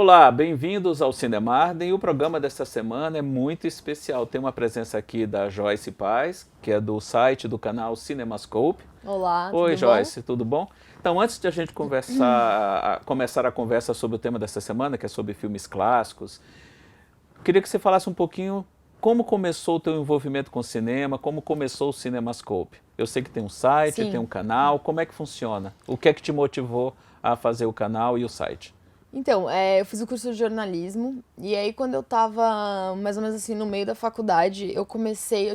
Olá, bem-vindos ao Cinemarden. E o programa desta semana é muito especial. Tem uma presença aqui da Joyce Paz, que é do site do canal Cinemascope. Olá, Oi, tudo bom? Joyce, tudo bom? Então, antes de a gente começar a conversa sobre o tema desta semana, que é sobre filmes clássicos, queria que você falasse um pouquinho como começou o teu envolvimento com o cinema, como começou o Cinemascope. Eu sei que tem um site, tem um Sim. canal, como é que funciona? O que é que te motivou a fazer o canal e o site? Então, eu fiz o curso de jornalismo e aí quando eu tava mais ou menos assim no meio da faculdade, eu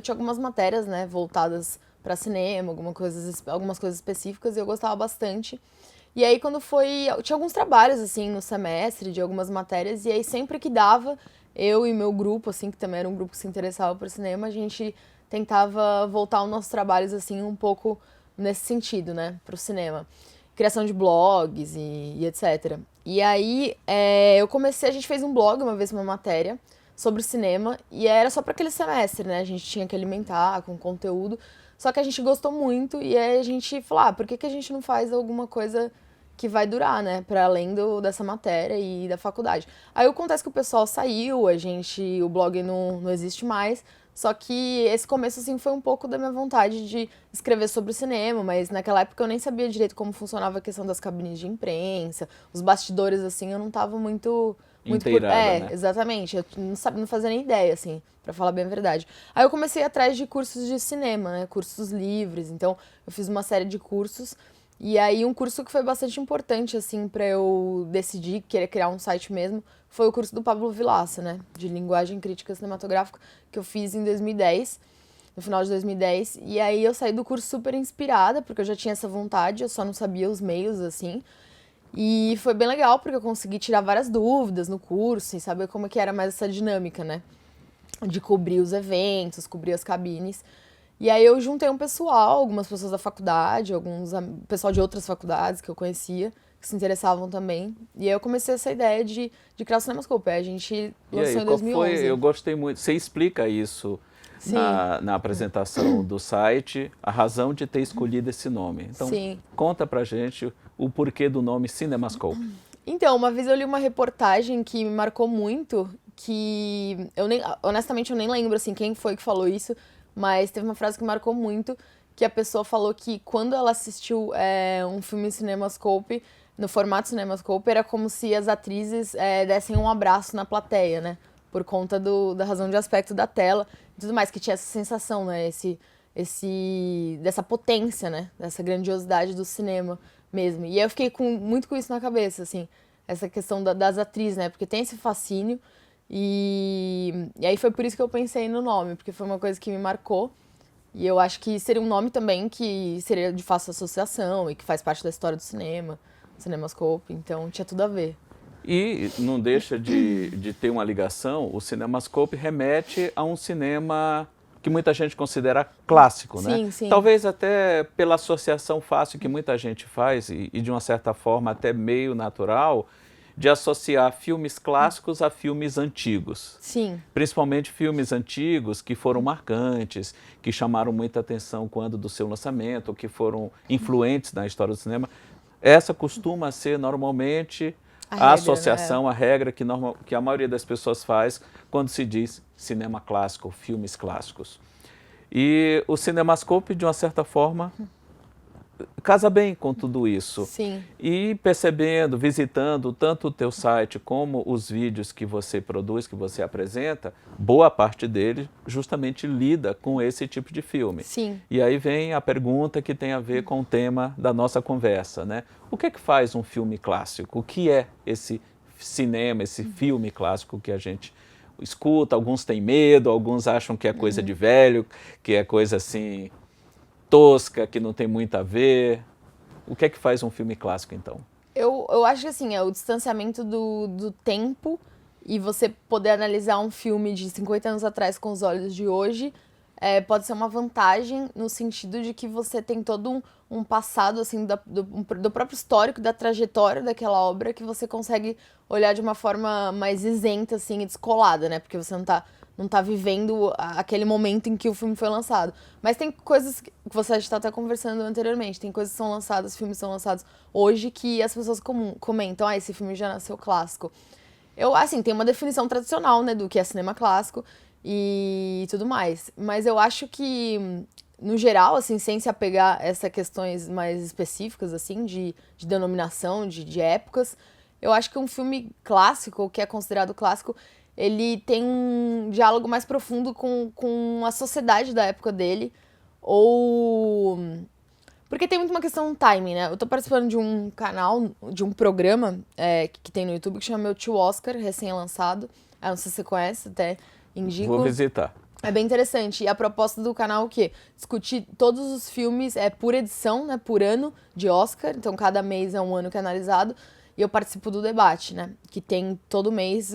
tinha algumas matérias, né, voltadas para cinema, algumas coisas específicas e eu gostava bastante. E aí eu tinha alguns trabalhos assim no semestre de algumas matérias e aí sempre que dava, eu e meu grupo assim, que também era um grupo que se interessava por cinema, a gente tentava voltar os nossos trabalhos assim um pouco nesse sentido, né, pro cinema. Criação de blogs e etc. E aí a gente fez um blog uma vez, uma matéria sobre cinema, e era só para aquele semestre, né? A gente tinha que alimentar com conteúdo, só que a gente gostou muito, e aí a gente falou, por que a gente não faz alguma coisa que vai durar, né? Para além dessa matéria e da faculdade. Aí acontece que o pessoal saiu, o blog não existe mais, só que esse começo, assim, foi um pouco da minha vontade de escrever sobre o cinema, mas naquela época eu nem sabia direito como funcionava a questão das cabines de imprensa, os bastidores, assim, eu não tava muito por... Inteirada, né? Exatamente, eu não sabia, não fazia nem ideia, assim, pra falar bem a verdade. Aí eu comecei atrás de cursos de cinema, né, cursos livres, então eu fiz uma série de cursos, e aí um curso que foi bastante importante, assim, pra eu decidir querer criar um site mesmo, foi o curso do Pablo Vilaça, né, de linguagem crítica cinematográfica, que eu fiz em 2010, no final de 2010. E aí eu saí do curso super inspirada, porque eu já tinha essa vontade, eu só não sabia os meios, assim. E foi bem legal, porque eu consegui tirar várias dúvidas no curso e saber como que era mais essa dinâmica, né? De cobrir os eventos, cobrir as cabines. E aí eu juntei um pessoal, algumas pessoas da faculdade, pessoal de outras faculdades que eu conhecia, que se interessavam também. E aí eu comecei essa ideia de criar o Cinemascope. Aí a gente E aí, lançou em qual foi? Eu 2011. gostei muito. Você explica isso Sim, na apresentação do site, a razão de ter escolhido esse nome. Então, sim. conta pra gente o porquê do nome Cinemascope. Então, uma vez eu li uma reportagem que me marcou muito, que honestamente eu nem lembro assim quem foi que falou isso, mas teve uma frase que marcou muito, que a pessoa falou que quando ela assistiu um filme em Cinemascope, no formato Cinemascope, era como se as atrizes dessem um abraço na plateia, né? Por conta da razão de aspecto da tela e tudo mais, que tinha essa sensação, né? Dessa potência, né? Dessa grandiosidade do cinema mesmo. E aí eu fiquei muito com isso na cabeça, assim, essa questão das atrizes, né? Porque tem esse fascínio. E aí foi por isso que eu pensei no nome, porque foi uma coisa que me marcou. E eu acho que seria um nome também que seria de fácil associação e que faz parte da história do cinema, Cinemascope, então tinha tudo a ver. E não deixa de ter uma ligação, o Cinemascope remete a um cinema que muita gente considera clássico, né? Sim, sim. Talvez até pela associação fácil que muita gente faz, e de uma certa forma até meio natural, de associar filmes clássicos a filmes antigos. Sim. Principalmente filmes antigos que foram marcantes, que chamaram muita atenção quando do seu lançamento, ou que foram influentes na história do cinema. Essa costuma ser normalmente A a regra, né? associação, a regra que a maioria das pessoas faz quando se diz cinema clássico, filmes clássicos. E o Cinemascope, de uma certa forma, casa bem com tudo isso. Sim. E percebendo, visitando tanto o teu site como os vídeos que você produz, que você apresenta, boa parte dele justamente lida com esse tipo de filme. Sim. E aí vem a pergunta que tem a ver com o tema da nossa conversa, né? O que é que faz um filme clássico? O que é esse cinema, esse filme clássico que a gente escuta? Alguns têm medo, alguns acham que é coisa de velho, que é coisa assim tosca, que não tem muito a ver. O que é que faz um filme clássico, então? Eu acho que assim, é o distanciamento do tempo e você poder analisar um filme de 50 anos atrás com os olhos de hoje pode ser uma vantagem no sentido de que você tem todo um passado assim do próprio histórico, da trajetória daquela obra que você consegue olhar de uma forma mais isenta assim, e descolada, né? Porque você não tá vivendo aquele momento em que o filme foi lançado. Mas tem coisas que você está até conversando anteriormente, tem coisas que são lançadas, filmes que são lançados hoje que as pessoas comentam, esse filme já nasceu clássico. Assim, tem uma definição tradicional, né, do que é cinema clássico e tudo mais. Mas eu acho que, no geral, assim, sem se apegar a essas questões mais específicas, assim, de denominação, de épocas, eu acho que um filme clássico, ou que é considerado clássico, ele tem um diálogo mais profundo com a sociedade da época dele, ou... Porque tem muito uma questão de timing, né? Eu tô participando de um canal, de um programa que tem no YouTube que chama Meu Tio Oscar, recém-lançado. Eu não sei se você conhece, até indico. Vou visitar. É bem interessante. E a proposta do canal é o quê? Discutir todos os filmes por edição, né? Por ano de Oscar. Então, cada mês é um ano que é analisado. E eu participo do debate, né? Que tem todo mês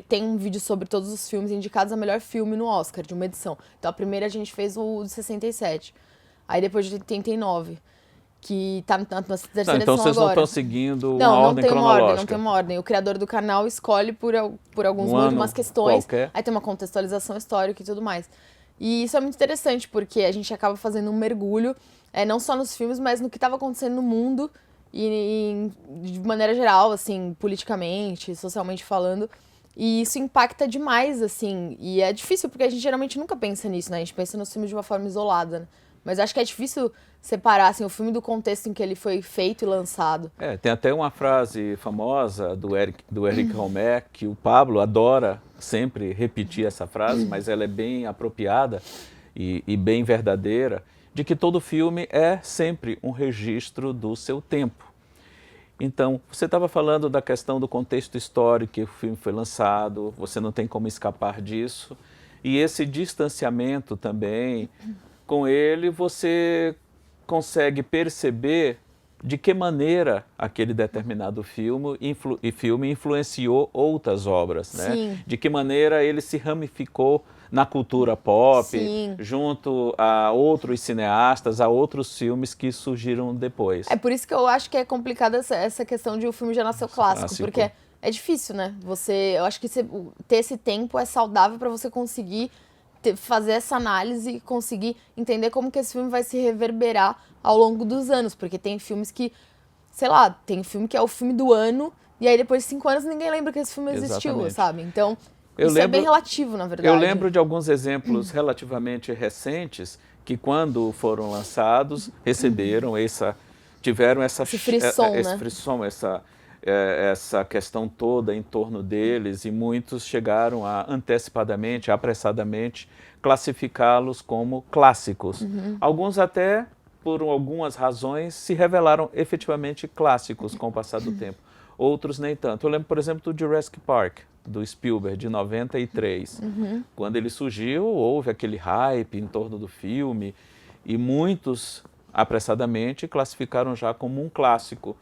tem um vídeo sobre todos os filmes indicados a melhor filme no Oscar, de uma edição. Então, a primeira a gente fez o de 67. Aí depois de 89, que tá na terceira edição agora. Então vocês não estão seguindo uma ordem cronológica? Não tem uma ordem. O criador do canal escolhe por alguns umas questões. Qualquer. Aí tem uma contextualização histórica e tudo mais. E isso é muito interessante, porque a gente acaba fazendo um mergulho, não só nos filmes, mas no que estava acontecendo no mundo e de maneira geral, assim, politicamente, socialmente falando. E isso impacta demais, assim. E é difícil, porque a gente geralmente nunca pensa nisso, né? A gente pensa nos filmes de uma forma isolada, né? Mas acho que é difícil separar assim, o filme do contexto em que ele foi feito e lançado. Tem até uma frase famosa do Eric Romer, que o Pablo adora sempre repetir essa frase, mas ela é bem apropriada e bem verdadeira, de que todo filme é sempre um registro do seu tempo. Então, você estava falando da questão do contexto histórico que o filme foi lançado, você não tem como escapar disso, e esse distanciamento também... Com ele, você consegue perceber de que maneira aquele determinado filme influenciou outras obras, né? Sim. De que maneira ele se ramificou na cultura pop, Sim. junto a outros cineastas, a outros filmes que surgiram depois. É por isso que eu acho que é complicada essa questão de o filme já nasceu clássico, porque é difícil, né? Eu acho que ter esse tempo é saudável para você conseguir fazer essa análise e conseguir entender como que esse filme vai se reverberar ao longo dos anos, porque tem filmes que, sei lá, tem filme que é o filme do ano e aí depois de 5 anos ninguém lembra que esse filme existiu, Exatamente. Sabe? Então, é bem relativo, na verdade. Eu lembro de alguns exemplos relativamente recentes que, quando foram lançados, tiveram esse frisson, essa questão toda em torno deles, e muitos chegaram a antecipadamente, apressadamente, classificá-los como clássicos. Alguns até, por algumas razões, se revelaram efetivamente clássicos com o passar do tempo. Outros nem tanto. Eu lembro, por exemplo, do Jurassic Park, do Spielberg, de 93. Quando ele surgiu, houve aquele hype em torno do filme, e muitos, apressadamente, classificaram já como um clássico.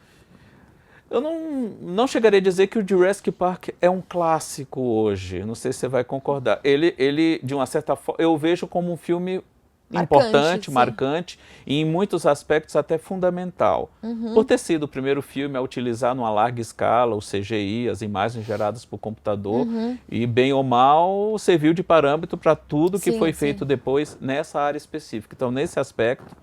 Eu não chegaria a dizer que o Jurassic Park é um clássico hoje, não sei se você vai concordar. Ele de uma certa forma, eu vejo como um filme importante, marcante e em muitos aspectos até fundamental. Por ter sido o primeiro filme a utilizar numa larga escala o CGI, as imagens geradas por computador, e bem ou mal serviu de parâmetro para tudo que foi feito depois nessa área específica. Então, nesse aspecto,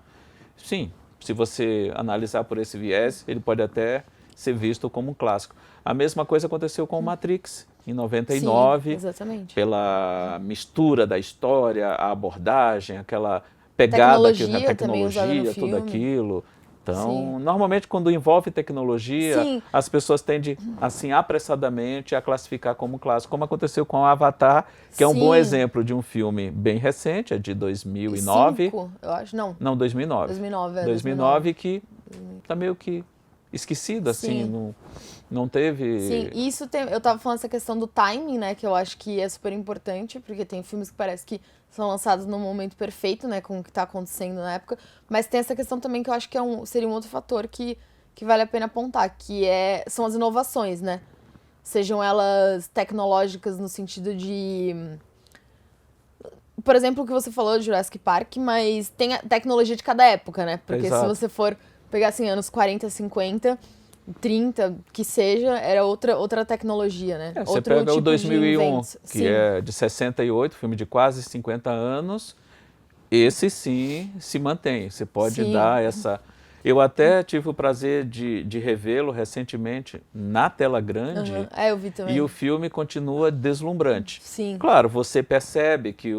sim, se você analisar por esse viés, ele pode até ser visto como um clássico. A mesma coisa aconteceu com o Matrix, em 99, Sim, exatamente. Pela mistura da história, a abordagem, aquela pegada, da tecnologia, tudo aquilo. Então, normalmente quando envolve tecnologia, as pessoas tendem, assim, apressadamente a classificar como clássico, como aconteceu com o Avatar, que é um bom exemplo de um filme bem recente, é de 2009. 5, eu acho, não. Não, 2009. 2009, que está meio que esquecido, assim, não teve... Sim, isso eu tava falando essa questão do timing, né, que eu acho que é super importante, porque tem filmes que parece que são lançados no momento perfeito, né, com o que tá acontecendo na época, mas tem essa questão também que eu acho que seria um outro fator que vale a pena apontar, que são as inovações, né, sejam elas tecnológicas no sentido de... Por exemplo, o que você falou de Jurassic Park, mas tem a tecnologia de cada época, né, porque se você for pegar assim, anos 40, 50, 30, que seja, era outra tecnologia, né? Você pega o 2001, que é de 68, filme de quase 50 anos, esse sim se mantém. Você pode dar Eu até tive o prazer de revê-lo recentemente na tela grande. Eu vi também. E o filme continua deslumbrante. Sim. Claro, você percebe que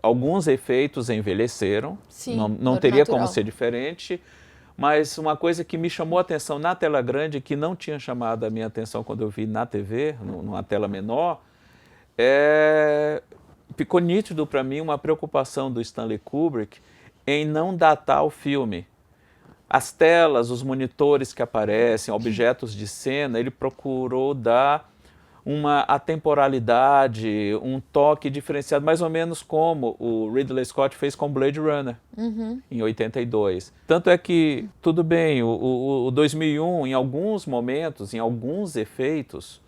alguns efeitos envelheceram, Sim, não teria natural. como ser diferente, mas uma coisa que me chamou a atenção na tela grande, que não tinha chamado a minha atenção quando eu vi na TV, numa tela menor, ficou nítido para mim uma preocupação do Stanley Kubrick em não datar o filme. As telas, os monitores que aparecem, objetos de cena, ele procurou dar uma atemporalidade, um toque diferenciado, mais ou menos como o Ridley Scott fez com Blade Runner, em 82. Tanto é que, tudo bem, o 2001, em alguns momentos, em alguns efeitos,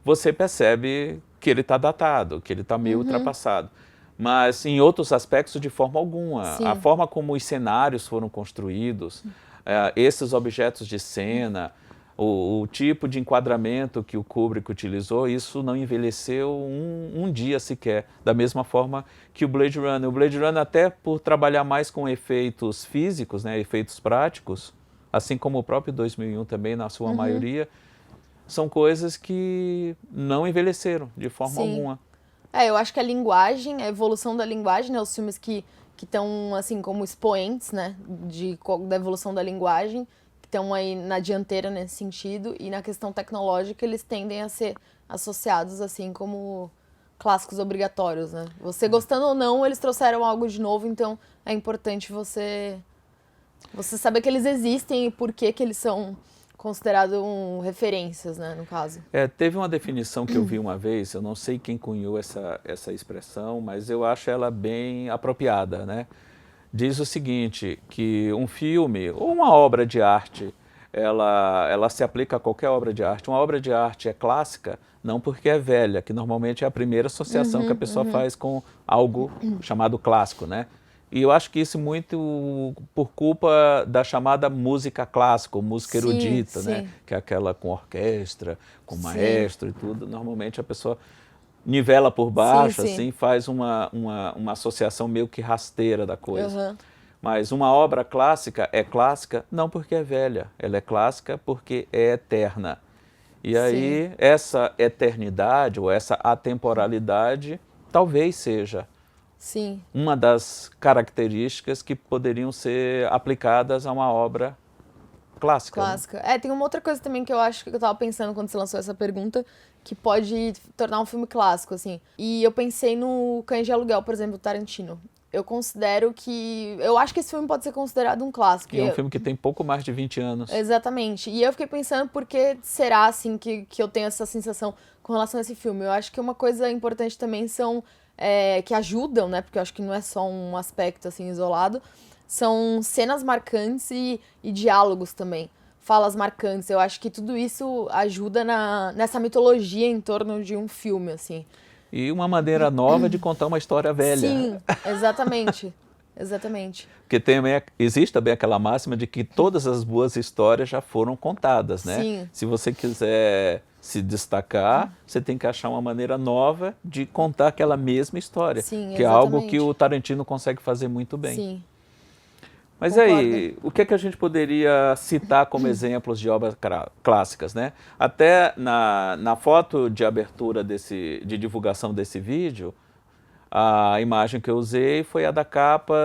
você percebe que ele está datado, que ele está meio ultrapassado. Mas em outros aspectos, de forma alguma. Sim. A forma como os cenários foram construídos, esses objetos de cena, o tipo de enquadramento que o Kubrick utilizou, isso não envelheceu um dia sequer, da mesma forma que o Blade Runner. O Blade Runner, até por trabalhar mais com efeitos físicos, né, efeitos práticos, assim como o próprio 2001 também, na sua maioria, são coisas que não envelheceram de forma alguma. Eu acho que a linguagem, a evolução da linguagem, né, os filmes que estão assim como expoentes, né, da evolução da linguagem, que estão aí na dianteira nesse sentido, e na questão tecnológica eles tendem a ser associados assim como clássicos obrigatórios, né? Você gostando ou não, eles trouxeram algo de novo, então é importante você saber que eles existem e por que eles são considerados referências, né, no caso. Teve uma definição que eu vi uma vez, eu não sei quem cunhou essa expressão, mas eu acho ela bem apropriada, né? Diz o seguinte, que um filme ou uma obra de arte, ela se aplica a qualquer obra de arte. Uma obra de arte é clássica não porque é velha, que normalmente é a primeira associação que a pessoa faz com algo chamado clássico, né? E eu acho que isso muito por culpa da chamada música clássica, ou música erudita, né? Que é aquela com orquestra, com maestro e tudo. Normalmente a pessoa nivela por baixo, assim, faz uma associação meio que rasteira da coisa. Mas uma obra clássica é clássica não porque é velha, ela é clássica porque é eterna. E aí essa eternidade ou essa atemporalidade talvez seja uma das características que poderiam ser aplicadas a uma obra clássica. Né? Tem uma outra coisa também que eu acho que eu estava pensando quando você lançou essa pergunta, que pode tornar um filme clássico, assim. E eu pensei no Cães de Aluguel, por exemplo, do Tarantino. Eu considero que... Eu acho que esse filme pode ser considerado um clássico. E é um filme que tem pouco mais de 20 anos. Exatamente. E eu fiquei pensando por que será, assim, que eu tenho essa sensação com relação a esse filme. Eu acho que uma coisa importante também são... que ajudam, né? Porque eu acho que não é só um aspecto, assim, isolado. São cenas marcantes e diálogos também. Falas marcantes. Eu acho que tudo isso ajuda nessa mitologia em torno de um filme, assim. E uma maneira nova de contar uma história velha. Sim, exatamente. Exatamente. Porque existe também aquela máxima de que todas as boas histórias já foram contadas, né? Sim. Se você quiser se destacar, você tem que achar uma maneira nova de contar aquela mesma história. Sim, que é algo que o Tarantino consegue fazer muito bem. Sim. Mas Concordo. aí, o que é que a gente poderia citar como exemplos de obras clássicas, né? Até na foto de abertura de divulgação desse vídeo, a imagem que eu usei foi a da capa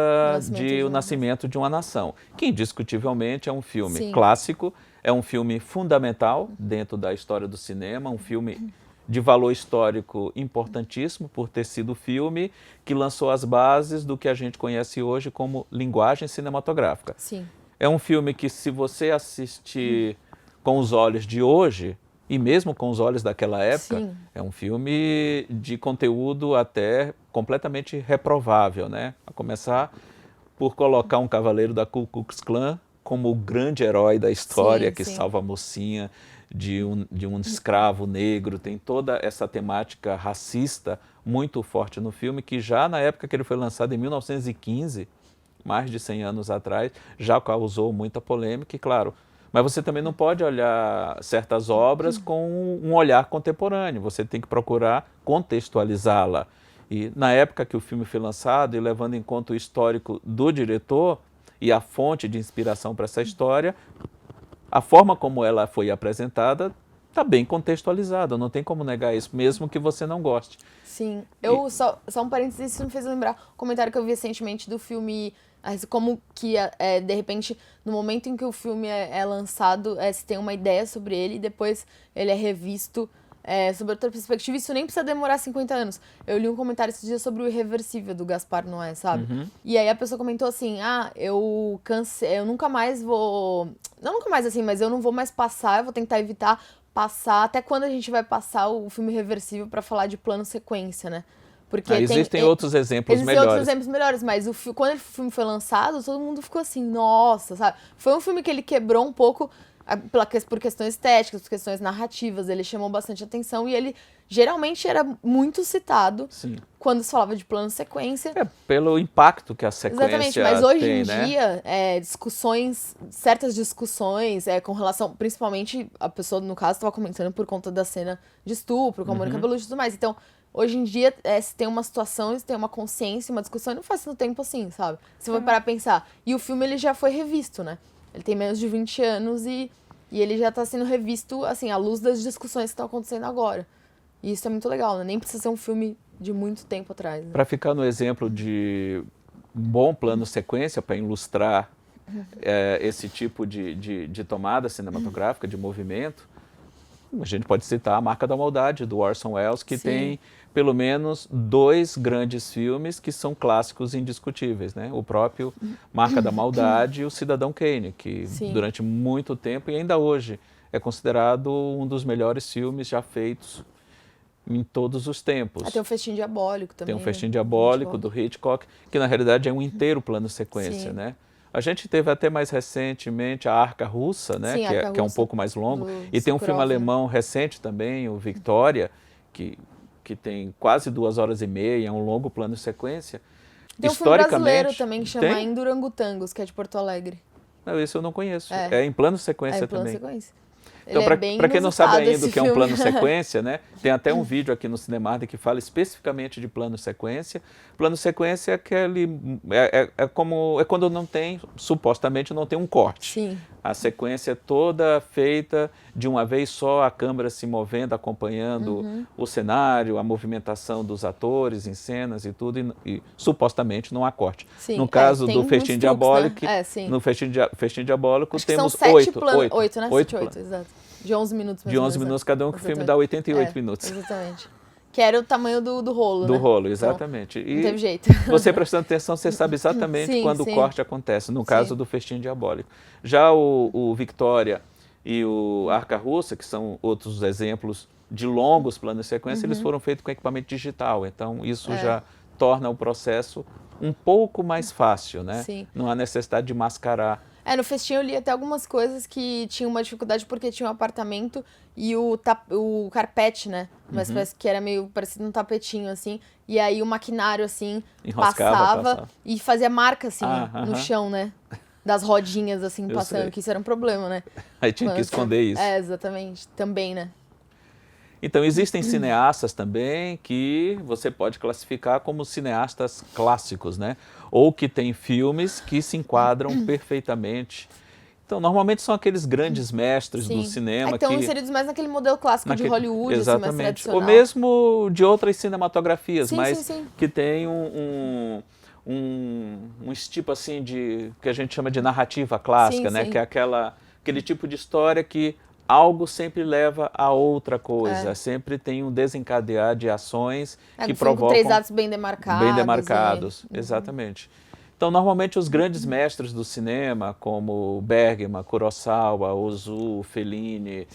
de O Nascimento de uma Nação, que indiscutivelmente é um filme clássico, é um filme fundamental dentro da história do cinema, um filme de valor histórico importantíssimo por ter sido o filme que lançou as bases do que a gente conhece hoje como linguagem cinematográfica. Sim. É um filme que, se você assistir com os olhos de hoje, e mesmo com os olhos daquela época, é um filme de conteúdo até completamente reprovável, né? A começar por colocar um cavaleiro da Ku Klux Klan como o grande herói da história, que salva a mocinha de um escravo negro. Tem toda essa temática racista muito forte no filme, que já na época que ele foi lançado, em 1915, mais de 100 anos atrás, já causou muita polêmica, e claro, mas você também não pode olhar certas obras com um olhar contemporâneo, você tem que procurar contextualizá-la. E na época que o filme foi lançado, e levando em conta o histórico do diretor, e a fonte de inspiração para essa história, a forma como ela foi apresentada está bem contextualizada, não tem como negar isso, mesmo que você não goste. Sim, só um parênteses, isso me fez lembrar um comentário que eu vi recentemente do filme, como que, de repente, no momento em que o filme é lançado, se tem uma ideia sobre ele e depois ele é revisto sob outra perspectiva, isso nem precisa demorar 50 anos. Eu li um comentário esses dias sobre o Irreversível, do Gaspar Noé, sabe? E aí a pessoa comentou assim, eu nunca mais vou... Não nunca mais assim, mas eu não vou mais passar, eu vou tentar evitar passar... Até quando a gente vai passar o filme Irreversível pra falar de plano sequência, né? Porque existem outros exemplos melhores. Existem outros exemplos melhores, mas quando o filme foi lançado, todo mundo ficou assim, nossa, sabe? Foi um filme que ele quebrou um pouco por questões estéticas, por questões narrativas, ele chamou bastante atenção e ele geralmente era muito citado. Sim. Quando se falava de plano sequência. Pelo impacto que a sequência exatamente, mas hoje tem, em dia, certas discussões com relação, principalmente a pessoa, no caso, estava comentando por conta da cena de estupro, com a Mônica Bellucci e tudo mais. Então, hoje em dia, se tem uma situação, se tem uma consciência, uma discussão, e não faz tanto tempo assim, sabe? Se for parar a pensar. E o filme, ele já foi revisto, né? Ele tem menos de 20 anos e ele já está sendo revisto, assim, à luz das discussões que estão acontecendo agora. E isso é muito legal, né? Nem precisa ser um filme de muito tempo atrás. Né? Para ficar no exemplo de um bom plano sequência, para ilustrar esse tipo de tomada cinematográfica, de movimento, a gente pode citar A Marca da Maldade, do Orson Welles, que tem pelo menos 2 grandes filmes que são clássicos indiscutíveis, né? O próprio Marca da Maldade e o Cidadão Kane, que durante muito tempo e ainda hoje é considerado um dos melhores filmes já feitos em todos os tempos. Tem o Festim Diabólico também. Tem o Festim Diabólico, do Hitchcock, que na realidade é um inteiro plano sequência, né? A gente teve até mais recentemente a Arca Russa, né? Que é um pouco mais longo. E tem um filme alemão recente também, o Victoria, que tem quase 2h30, é um longo plano sequência. Tem um filme brasileiro também que chama Indurangutangos, que é de Porto Alegre. Não, esse eu não conheço. É em plano sequência também. Sequência. Então, para quem não sabe ainda o que é um plano sequência, né? Tem até um vídeo aqui no Cinemark que fala especificamente de plano sequência. Plano sequência é quando não tem, supostamente não tem um corte. Sim. A sequência é toda feita de uma vez só, a câmera se movendo, acompanhando o cenário, a movimentação dos atores em cenas e tudo, e supostamente não há corte. Sim, no caso do Festim Diabólico, né? no Festim Diabólico acho temos que são 8, né? 8, exato. De 11 minutos. De 11 minutos cada um, que o filme dá 88 minutos. Exatamente. Que era o tamanho do rolo, Do né? rolo, exatamente. Então, não teve jeito. Você prestando atenção, você sabe exatamente quando o corte acontece, no caso do Festim Diabólico. Já o Victoria e o Arca Russa, que são outros exemplos de longos planos de sequência, eles foram feitos com equipamento digital. Então, isso já torna o processo um pouco mais fácil, né? Sim. Não há necessidade de mascarar. No Festim eu li até algumas coisas que tinham uma dificuldade porque tinha um apartamento e o carpete, né? Uma espécie que era meio parecido um tapetinho, assim. E aí o maquinário, assim, passava e fazia marca, assim, no chão, né? Das rodinhas, assim, passando, que isso era um problema, né? Aí tinha que esconder isso. Exatamente. Também, né? Então, existem cineastas também que você pode classificar como cineastas clássicos, né? Ou que têm filmes que se enquadram perfeitamente. Então, normalmente são aqueles grandes mestres do cinema que estão inseridos mais naquele modelo clássico de Hollywood, exatamente. Assim, mais tradicional. Ou mesmo de outras cinematografias, mas sim. que tem um tipo assim que a gente chama de narrativa clássica, né? Que é aquele tipo de história que algo sempre leva a outra coisa, sempre tem um desencadear de ações que provocam... 3 atos bem demarcados. Bem demarcados, exatamente. Então, normalmente, os grandes mestres do cinema, como Bergman, Kurosawa, Ozu, Fellini,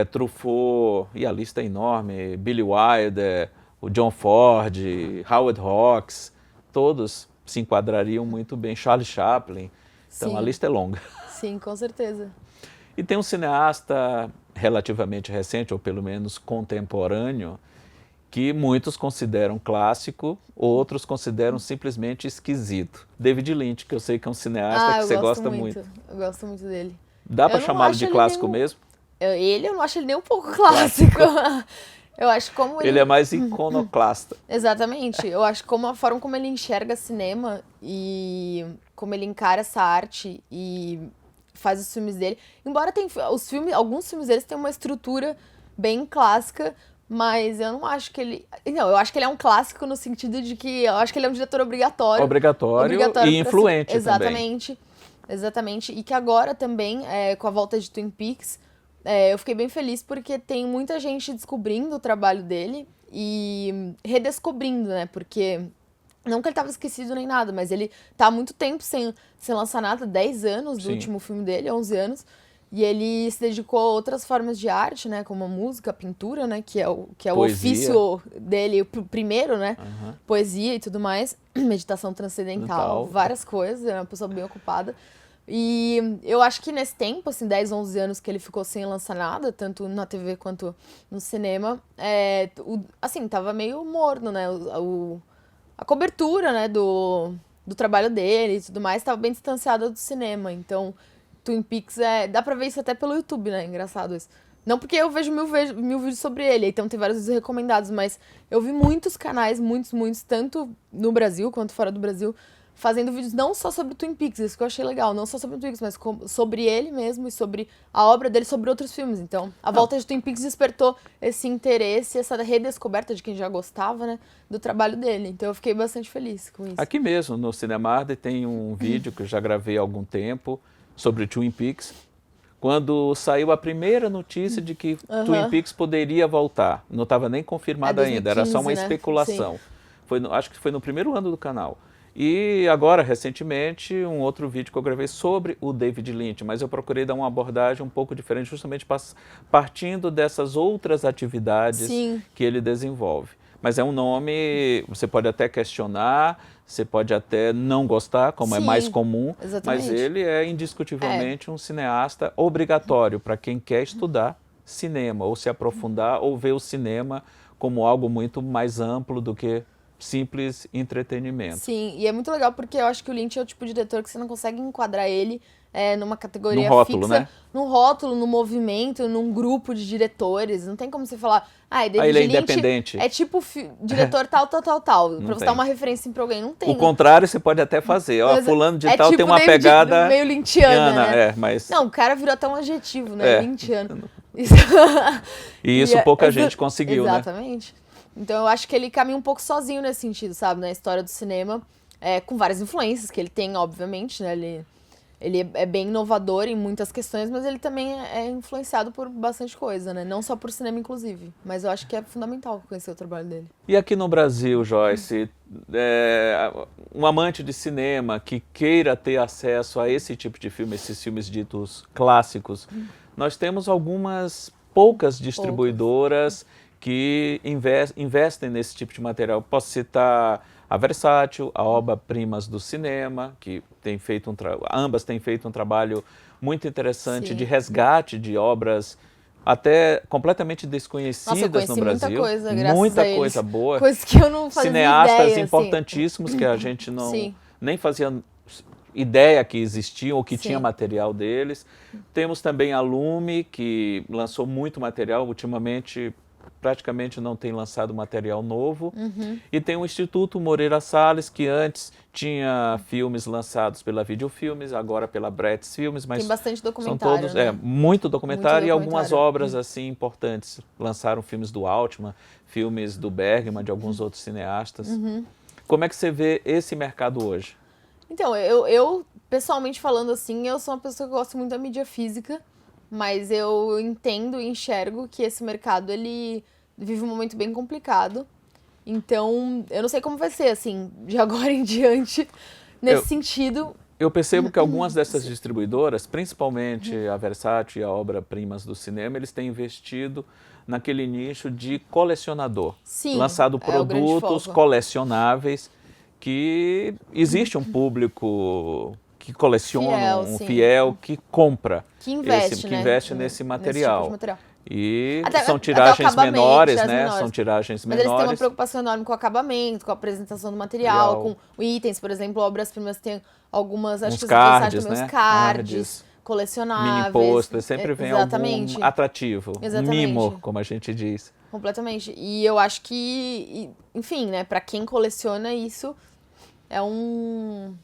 Truffaut, e a lista é enorme, Billy Wilder, o John Ford, Howard Hawks, todos se enquadrariam muito bem, Charlie Chaplin, então a lista é longa. Sim, com certeza. E tem um cineasta relativamente recente, ou pelo menos contemporâneo, que muitos consideram clássico, outros consideram simplesmente esquisito. David Lynch, que eu sei que é um cineasta que você gosta muito. Eu gosto muito dele. Dá para chamá-lo de clássico mesmo? Eu não acho ele nem um pouco clássico. Eu acho como Ele é mais iconoclasta. Exatamente. Eu acho como a forma como ele enxerga cinema e como ele encara essa arte e faz os filmes dele. Embora alguns filmes deles têm uma estrutura bem clássica, mas eu não acho que ele... Não, eu acho que ele é um clássico no sentido de que eu acho que ele é um diretor obrigatório. Obrigatório e influente também. Exatamente. Exatamente. E que agora também, com a volta de Twin Peaks, eu fiquei bem feliz porque tem muita gente descobrindo o trabalho dele e redescobrindo, né? Porque não que ele tava esquecido nem nada, mas ele tá há muito tempo sem lançar nada, 10 anos do Sim. último filme dele, 11 anos. E ele se dedicou a outras formas de arte, né? Como a música, a pintura, né? Que é o ofício dele, o primeiro, né? Uhum. Poesia e tudo mais. Meditação transcendental, várias coisas. É uma pessoa bem ocupada. E eu acho que nesse tempo, assim, 10, 11 anos que ele ficou sem lançar nada, tanto na TV quanto no cinema, assim, tava meio morno, né? A cobertura, né, do trabalho dele e tudo mais, tava bem distanciada do cinema. Então, Twin Peaks dá pra ver isso até pelo YouTube, né? Engraçado isso. Não porque eu vejo mil vídeos sobre ele, então tem vários vídeos recomendados, mas eu vi muitos canais, muitos, tanto no Brasil quanto fora do Brasil, fazendo vídeos não só sobre Twin Peaks, isso que eu achei legal, não só sobre o Twin Peaks, mas sobre ele mesmo e sobre a obra dele, sobre outros filmes. Então, a volta de Twin Peaks despertou esse interesse, essa redescoberta de quem já gostava, né, do trabalho dele. Então, eu fiquei bastante feliz com isso. Aqui mesmo, no Cinemark, tem um vídeo que eu já gravei há algum tempo sobre Twin Peaks, quando saiu a primeira notícia de que Twin Peaks poderia voltar. Não estava nem confirmado ainda, era só uma especulação. Acho que foi no primeiro ano do canal. E agora, recentemente, um outro vídeo que eu gravei sobre o David Lynch, mas eu procurei dar uma abordagem um pouco diferente, justamente partindo dessas outras atividades que ele desenvolve. Mas é um nome, você pode até questionar, você pode até não gostar, como é mais comum, mas ele é indiscutivelmente um cineasta obrigatório para quem quer estudar cinema, ou se aprofundar, ou ver o cinema como algo muito mais amplo do que simples entretenimento. Sim, e é muito legal porque eu acho que o Lynch é o tipo de diretor que você não consegue enquadrar ele numa categoria num rótulo, fixa, né? Num rótulo, num movimento, num grupo de diretores. Não tem como você falar, David ele é Lynch independente. é tipo diretor tal. Pra você dar uma referência pra alguém, não tem. O contrário você pode até fazer. Ó, fulano de tal tipo tem uma pegada meio lynchiana, né? Mas... Não, o cara virou até um adjetivo, né? Lynchiano. E isso pouca gente conseguiu, exatamente. Então eu acho que ele caminha um pouco sozinho nesse sentido, sabe? Na história do cinema, com várias influências que ele tem, obviamente, né? Ele é bem inovador em muitas questões, mas ele também é influenciado por bastante coisa, né? Não só por cinema, inclusive. Mas eu acho que é fundamental conhecer o trabalho dele. E aqui no Brasil, Joyce, um amante de cinema que queira ter acesso a esse tipo de filme, esses filmes ditos clássicos, nós temos algumas poucas distribuidoras que investem nesse tipo de material. Posso citar a Versátil, a Obra Primas do Cinema, que tem feito ambas têm feito um trabalho muito interessante de resgate de obras até completamente desconhecidas no Brasil. Muita coisa, graças muita a eles. coisa boa. Coisas que eu não fazia Cineastas ideia, importantíssimos que a gente nem fazia ideia que existiam ou que tinha material deles. Temos também a Lume, que lançou muito material ultimamente. Praticamente não tem lançado material novo. E tem o Instituto Moreira Salles, que antes tinha filmes lançados pela Videofilmes, agora pela Bretz Filmes, mas tem bastante documentário, são todos, né? muito documentário e algumas obras assim importantes. Lançaram filmes do Altman, filmes do Bergman, de alguns outros cineastas. Como é que você vê esse mercado hoje? Então, eu pessoalmente falando assim, eu sou uma pessoa que gosta muito da mídia física, mas eu entendo e enxergo que esse mercado, ele vive um momento bem complicado. Então, eu não sei como vai ser, assim, de agora em diante, nesse sentido. Eu percebo que algumas dessas distribuidoras, principalmente a Versátil e a Obra Primas do Cinema, eles têm investido naquele nicho de colecionador. Sim, lançado produtos colecionáveis, que existe um público que coleciona, fiel, que compra, que investe, nesse material. Tipo de material. E são tiragens menores, né? São tiragens menores. Mas eles têm uma preocupação enorme com o acabamento, com a apresentação do material, com itens, por exemplo, Obras-Primas tem algumas, acho que os cards, também, os cards colecionáveis. Mini pôster, sempre vem algum atrativo, mimo, como a gente diz. Completamente. E eu acho que, enfim, né, pra quem coleciona isso, é um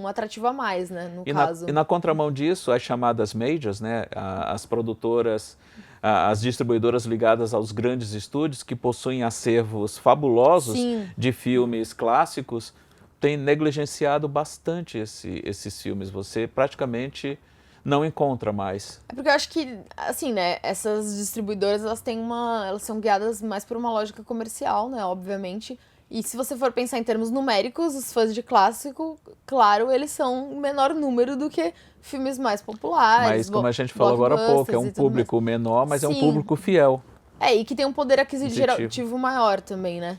atrativo a mais, né, no caso. E na contramão disso, as chamadas majors, né, as produtoras, as distribuidoras ligadas aos grandes estúdios que possuem acervos fabulosos Sim. de filmes clássicos, têm negligenciado bastante esses filmes. Você praticamente não encontra mais. É porque eu acho que, assim, né, essas distribuidoras, elas são guiadas mais por uma lógica comercial, né, obviamente. E se você for pensar em termos numéricos, os fãs de clássico, claro, eles são um menor número do que filmes mais populares, Mas, como a gente falou agora há pouco, é um público menor, mas é um público fiel. E que tem um poder Positivo. aquisitivo maior também, né?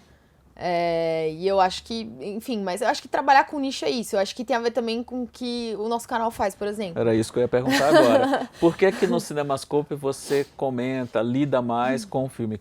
E eu acho que, enfim, mas eu acho que trabalhar com nicho é isso. Eu acho que tem a ver também com o que o nosso canal faz, por exemplo. Era isso que eu ia perguntar agora. Por que que no CinemaScope você comenta, lida mais com filmes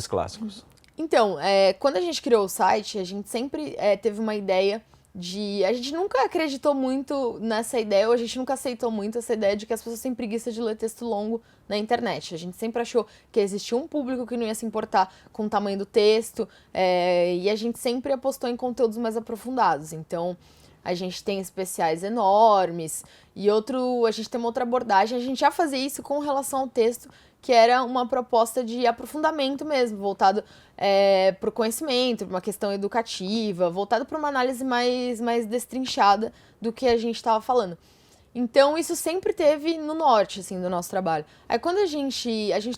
clássicos? Então, quando a gente criou o site, a gente sempre teve uma ideia de... A gente nunca acreditou muito nessa ideia, ou a gente nunca aceitou muito essa ideia de que as pessoas têm preguiça de ler texto longo na internet. A gente sempre achou que existia um público que não ia se importar com o tamanho do texto, e a gente sempre apostou em conteúdos mais aprofundados. Então, a gente tem especiais enormes, e a gente tem uma outra abordagem. A gente já fazia isso com relação ao texto, que era uma proposta de aprofundamento mesmo, voltado para o conhecimento, para uma questão educativa, voltado para uma análise mais destrinchada do que a gente estava falando. Então, isso sempre teve no norte, assim, do nosso trabalho. Aí, quando a gente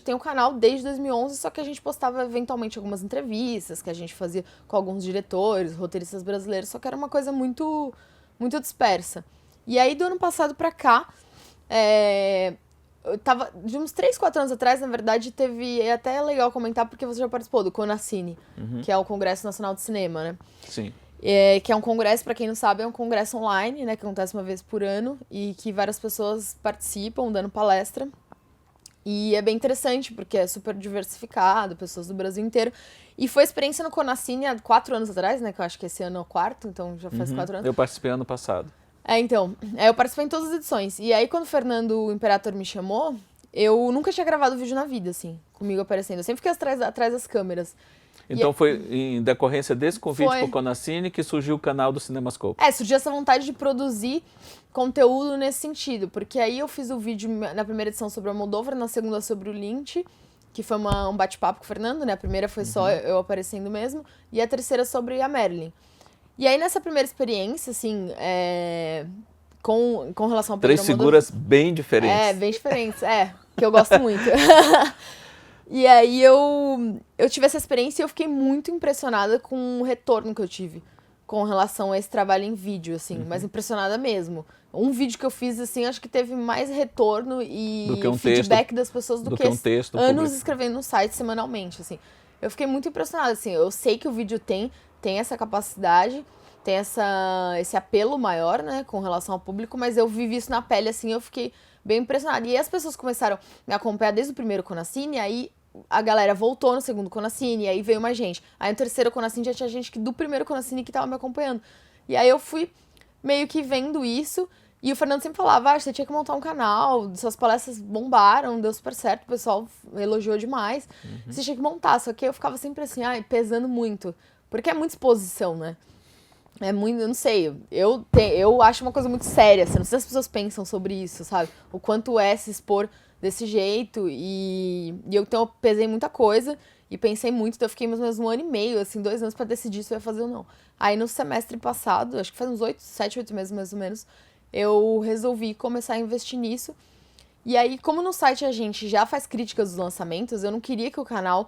tem um canal desde 2011, só que a gente postava eventualmente algumas entrevistas que a gente fazia com alguns diretores, roteiristas brasileiros, só que era uma coisa muito, muito dispersa. E aí, do ano passado pra cá, eu tava, de uns 3, 4 anos atrás, na verdade, é até legal comentar, porque você já participou do Conacine, que é o Congresso Nacional de Cinema, né? Sim. Que é um congresso, para quem não sabe, é um congresso online, né, que acontece uma vez por ano e que várias pessoas participam dando palestra. E é bem interessante, porque é super diversificado, pessoas do Brasil inteiro. E foi experiência no Conacine há 4 anos atrás, né, que eu acho que esse ano é o 4º, então já faz 4 anos. Eu participei ano passado. Eu participei em todas as edições. E aí, quando o Fernando o Imperator me chamou, eu nunca tinha gravado vídeo na vida, assim, comigo aparecendo. Eu sempre fiquei atrás das câmeras. Então foi em decorrência desse convite para o Conacine que surgiu o canal do CinemaScope. Surgiu essa vontade de produzir conteúdo nesse sentido, porque aí eu fiz o vídeo na primeira edição sobre o Almodóvar, na segunda sobre o Lynch, que foi um bate-papo com o Fernando, né? A primeira foi só eu aparecendo mesmo, e a terceira sobre a Marilyn. E aí nessa primeira experiência, assim, com relação ao Pedro 3 figuras bem diferentes. Bem diferentes, que eu gosto muito. E aí eu tive essa experiência e eu fiquei muito impressionada com o retorno que eu tive com relação a esse trabalho em vídeo, assim, mas impressionada mesmo. Um vídeo que eu fiz, assim, acho que teve mais retorno e feedback das pessoas do que um texto anos público. Escrevendo no site semanalmente, assim. Eu fiquei muito impressionada, assim, eu sei que o vídeo tem essa capacidade, tem esse apelo maior, né, com relação ao público, mas eu vivi isso na pele, assim, eu fiquei bem impressionada. E aí as pessoas começaram a me acompanhar desde o primeiro Conacine, aí a galera voltou no segundo Conacine, aí veio mais gente. Aí no terceiro Conacine já tinha gente do primeiro Conacine que tava me acompanhando. E aí eu fui meio que vendo isso, e o Fernando sempre falava, você tinha que montar um canal, suas palestras bombaram, deu super certo, o pessoal elogiou demais, você tinha que montar. Só que eu ficava sempre assim, pesando muito, porque é muita exposição, né? É muito, eu não sei, eu acho uma coisa muito séria, assim, não sei se as pessoas pensam sobre isso, sabe? O quanto é se expor desse jeito, então eu pesei muita coisa e pensei muito, então eu fiquei mais ou menos 1 ano e meio, assim, 2 anos pra decidir se eu ia fazer ou não. Aí no semestre passado, acho que faz uns 7, 8 meses mais ou menos, eu resolvi começar a investir nisso. E aí, como no site a gente já faz críticas dos lançamentos, eu queria que o canal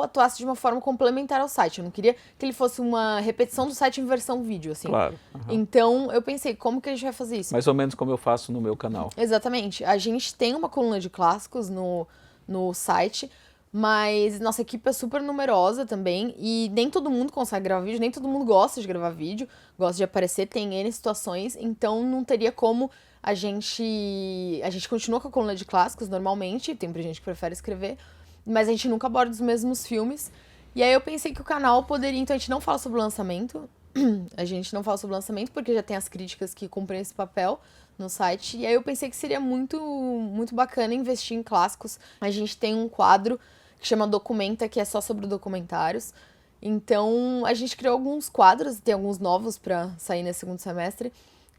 atuasse de uma forma complementar ao site. Eu não queria que ele fosse uma repetição do site em versão vídeo, assim. Claro. Então, eu pensei, como que a gente vai fazer isso? Mais ou menos como eu faço no meu canal. Exatamente. A gente tem uma coluna de clássicos no site, mas nossa equipe é super numerosa também, e nem todo mundo consegue gravar vídeo, nem todo mundo gosta de gravar vídeo, gosta de aparecer, tem N situações, então não teria como a gente continua com a coluna de clássicos normalmente, tem gente que prefere escrever, mas a gente nunca aborda os mesmos filmes. E aí eu pensei que o canal poderia, então a gente não fala sobre o lançamento, porque já tem as críticas que cumprem esse papel no site. E aí eu pensei que seria muito, muito bacana investir em clássicos. A gente tem um quadro que chama Documenta, que é só sobre documentários. Então, a gente criou alguns quadros, tem alguns novos para sair nesse segundo semestre,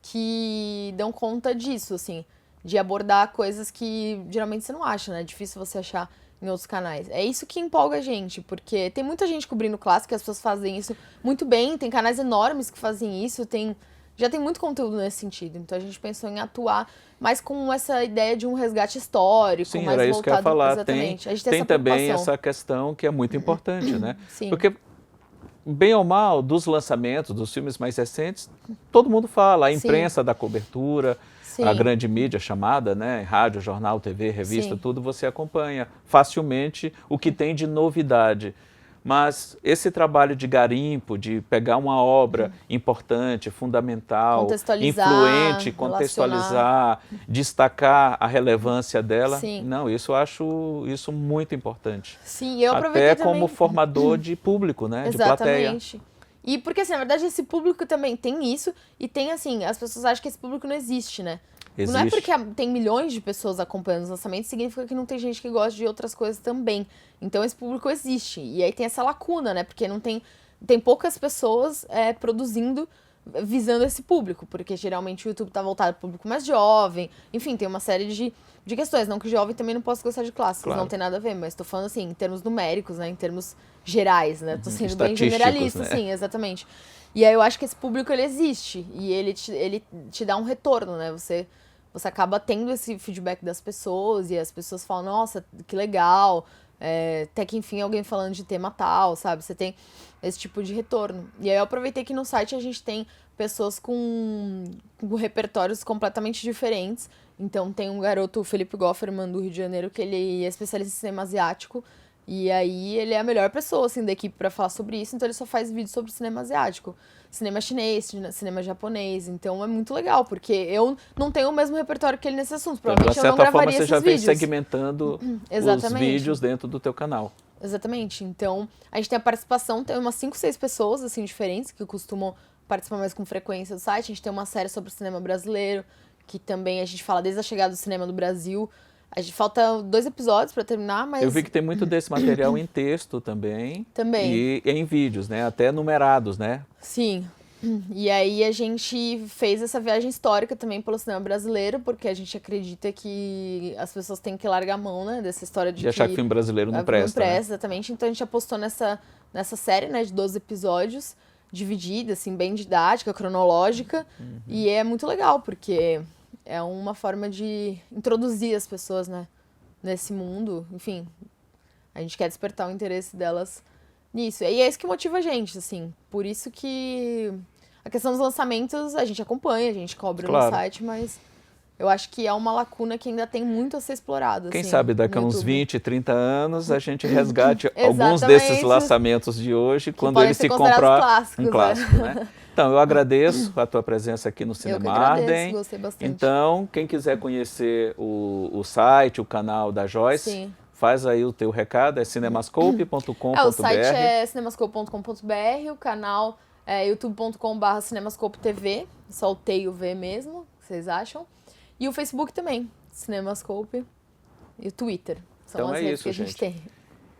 que dão conta disso, assim, de abordar coisas que geralmente você não acha, né? É difícil você achar em outros canais. É isso que empolga a gente, porque tem muita gente cobrindo clássico, as pessoas fazem isso muito bem, tem canais enormes que fazem isso, já tem muito conteúdo nesse sentido. Então, a gente pensou em atuar mais com essa ideia de um resgate histórico, Sim, mais era isso que eu ia voltado... falar. Exatamente. A gente Tem essa também preocupação. essa questão que é muito importante, né? Sim. Porque, bem ou mal, dos lançamentos, dos filmes mais recentes, todo mundo fala, a imprensa dá cobertura, Sim. a grande mídia chamada, né? Rádio, jornal, TV, revista, Sim. tudo você acompanha facilmente o que tem de novidade. Mas esse trabalho de garimpo, de pegar uma obra importante, fundamental, Contextualizar, influente, contextualizar, destacar a relevância dela, Sim. não, isso eu acho isso muito importante. Sim, eu aproveitei Até como também... formador de público, né? De plateia. Exatamente. E porque, assim, na verdade, esse público também tem isso, e tem, assim, as pessoas acham que esse público não existe, né? Existe. Não é porque tem milhões de pessoas acompanhando os lançamentos, significa que não tem gente que gosta de outras coisas também. Então, esse público existe. E aí tem essa lacuna, né? Porque não tem poucas pessoas produzindo, visando esse público, porque geralmente o YouTube tá voltado para o público mais jovem. Enfim, tem uma série de questões. Não que o jovem também não possa gostar de clássicos, Claro. não tem nada a ver, mas tô falando assim, em termos numéricos, né? Em termos gerais, né? Tô sendo bem Estatísticos, generalista, né? sim, exatamente. E aí eu acho que esse público, ele existe, e ele te dá um retorno, né? Você acaba tendo esse feedback das pessoas, e as pessoas falam, nossa, que legal, até que enfim alguém falando de tema tal, sabe? Você tem esse tipo de retorno. E aí eu aproveitei que no site a gente tem pessoas com repertórios completamente diferentes. Então tem um garoto, o Felipe Gofferman, do Rio de Janeiro, que ele é especialista em cinema asiático. E aí ele é a melhor pessoa, assim, da equipe pra falar sobre isso. Então ele só faz vídeos sobre cinema asiático. Cinema chinês, cinema japonês. Então é muito legal, porque eu não tenho o mesmo repertório que ele nesse assunto. Provavelmente eu não gravaria esses vídeos. De certa forma, você já vem segmentando os Exatamente. vídeos dentro do teu canal. Exatamente. Então, a gente tem a participação, tem umas 5, 6 pessoas, assim, diferentes, que costumam participar mais com frequência do site. A gente tem uma série sobre o cinema brasileiro, que também a gente fala desde a chegada do cinema do Brasil. A gente falta 2 episódios pra terminar, mas... Eu vi que tem muito desse material em texto também. Também. E em vídeos, né? Até numerados, né? Sim. E aí a gente fez essa viagem histórica também pelo cinema brasileiro, porque a gente acredita que as pessoas têm que largar a mão, né? Dessa história de achar que filme brasileiro não presta, Não presta, né? exatamente. Então a gente apostou nessa série, né? De 12 episódios, dividida, assim, bem didática, cronológica. E é muito legal, porque... é uma forma de introduzir as pessoas, né, nesse mundo. Enfim, a gente quer despertar o interesse delas nisso. E é isso que motiva a gente, assim. Por isso que a questão dos lançamentos a gente acompanha, a gente cobra no site, mas eu acho que é uma lacuna que ainda tem muito a ser explorada. Quem assim, sabe daqui a no uns YouTube. 20, 30 anos a gente resgate alguns Exatamente. desses lançamentos de hoje, quando podem ele ser se considerados comprar clássicos, um clássico, né? Então, eu agradeço a tua presença aqui no Eu que Cinema agradeço, Arden. gostei bastante. Então, quem quiser conhecer o site, o canal da Joyce, Sim. faz aí o teu recado, é cinemascope.com.br. O site é cinemascope.com.br, o canal é youtube.com/cinemascope.tv, só o T e o V mesmo, vocês acham? E o Facebook também, Cinemascope, e o Twitter. São Então as é redes isso, que a gente gente. tem.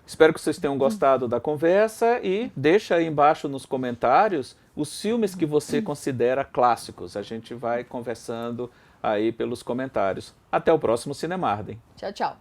Espero que vocês tenham gostado da conversa e deixa aí embaixo nos comentários os filmes que você considera clássicos. A gente vai conversando aí pelos comentários. Até o próximo Cinema Arden. Tchau, tchau.